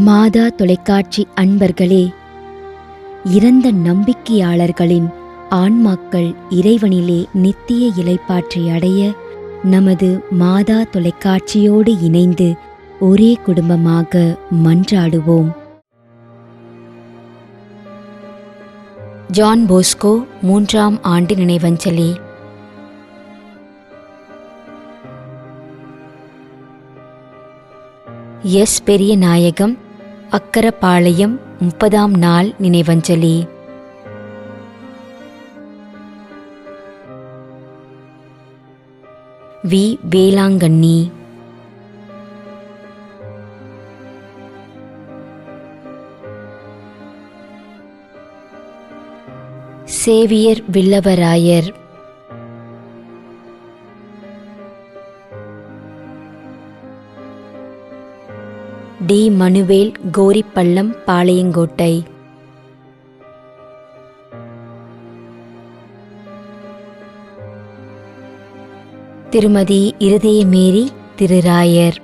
மாதா தொலைக்காட்சி அன்பர்களே, இறந்த நம்பிக்கையாளர்களின் ஆன்மாக்கள் இறைவனிலே நித்திய இளைப்பாற்றி அடைய நமது மாதா தொலைக்காட்சியோடு இணைந்து ஒரே குடும்பமாக மன்றாடுவோம். ஜான் போஸ்கோ 3ஆம் ஆண்டு நினைவஞ்சலி. எஸ். பெரிய நாயகம், அக்கரப்பாளையம் 30ஆம் நாள் நினைவஞ்சலி. V. Velankanni. Xavier Villavarayar. D. Manuel, Koripallam, Palayamkottai. Thirumathi Iruthayamary திருராயர்.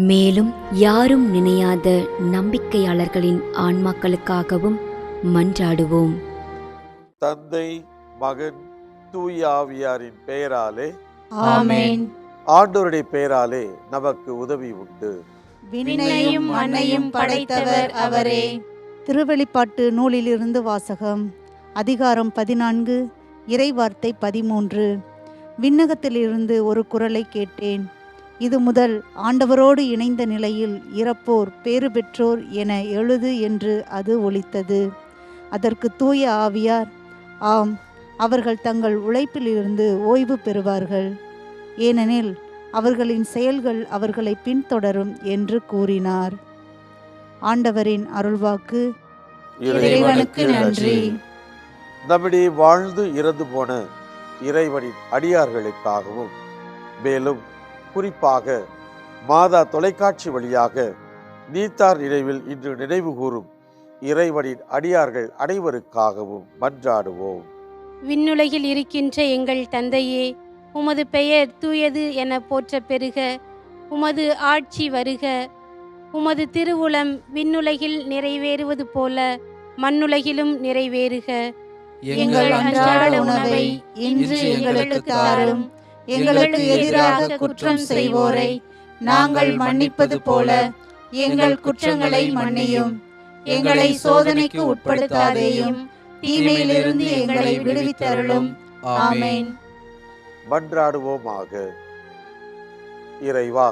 மேலும் யாரும் நினையாத நம்பிக்கையாளர்களின் ஆன்மாக்களுக்காகவும் மன்றாடுவோம். தந்தை, மகன், தூய ஆவியாரின் பெயராலே ஆமென். ஆண்டவருடைய பெயராலே நமக்கு உதவி உண்டு. விண்ணையும் மண்ணையும் படைத்தவர் அவரே. திருவெளிப்பாட்டு நூலிலிருந்து வாசகம். அதிகாரம் 14, இறைவார்த்தை 13. விண்ணகத்திலிருந்து ஒரு குரலை கேட்டேன். இது முதல் ஆண்டவரோடு இணைந்த நிலையில் இறப்போர் பேறு பெற்றோர் என எழுது என்று அது ஒலித்தது. அதற்கு தூய ஆவியார், ஆம், அவர்கள் தங்கள் உழைப்பிலிருந்து ஓய்வு பெறுவார்கள், ஏனெனில் அவர்களின் செயல்கள் அவர்களை பின்தொடரும் என்று கூறினார். ஆண்டவரின் அருள்வாக்கு. இறைவனுக்கு நன்றி. நம்மிடையே வாழ்ந்து இறந்து போன இறைவனின் அடியார்களுக்காகவும், மேலும் குறிப்பாக மாதா தொலைக்காட்சி வழியாக நீத்தார் நினைவில் இன்று நினைவு கூறும் இறைவனின் அடியார்கள் அனைவருக்காகவும் மன்றாடுவோம். விண்ணுலகில் இருக்கின்ற எங்கள் தந்தையே, உமது பெயர் தூயது என போற்ற பெறுக. உமது ஆட்சி வருக. உமது திருவுளம் விண்ணுலகில் நிறைவேறுவது போல மண்ணுலகிலும் நிறைவேறுக. எங்கள் அன்றாட உணவை இன்று எங்களுக்கு தாரும். எங்களுக்கு எதிராக குற்றம் செய்வோரை நாங்கள் மன்னிப்பது போல எங்கள் குற்றங்களை மன்னியும். எங்களை சோதனைக்கு உட்படுத்தாதேயும், தீமையிலிருந்து எங்களை விடுவித்தருளும். ஆமென். மன்றாடுவோமாக. இறைவா,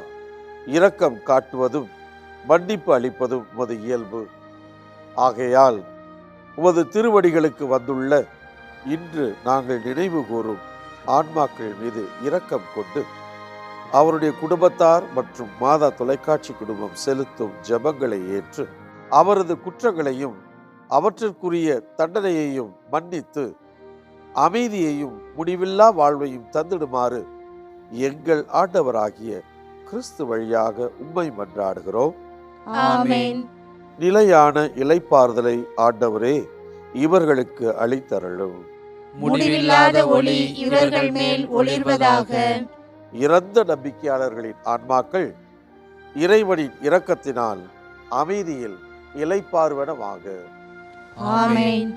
இரக்கம் காட்டுவதும் மன்னிப்பு அளிப்பதும் உமது இயல்பு. ஆகையால் உமது திருவடிகளுக்கு வந்துள்ள இன்று நாங்கள் நினைவு கூறும் ஆன்மாக்கள் மீது இரக்கம் கொண்டு அவருடைய குடும்பத்தார் மற்றும் மாதா தொலைக்காட்சி குடும்பம் செலுத்தும் ஜெபங்களை ஏற்று அவரது குற்றங்களையும் அவற்றிற்குரிய தண்டனையையும் மன்னித்து அமைதியையும் முடிவில்லா வாழ்வையும் தந்திடுமாறு எங்கள் ஆண்டவராகிய கிறிஸ்து வழியாக உம்மை மன்றாடுகிறோம். ஆமென். நிலையான இளைப்பாறுதலை ஆண்டவரே இவர்களுக்கு அளித்தருளும். முடிவில்லாத ஒளி இவர்கள் மேல் ஒளிர்வதாக. இறந்த நம்பிக்கையாளர்களின் ஆன்மாக்கள் இறைவனின் இரக்கத்தினால் அமைதியில் இளைப்பாறுவனவாக. ஆமென்.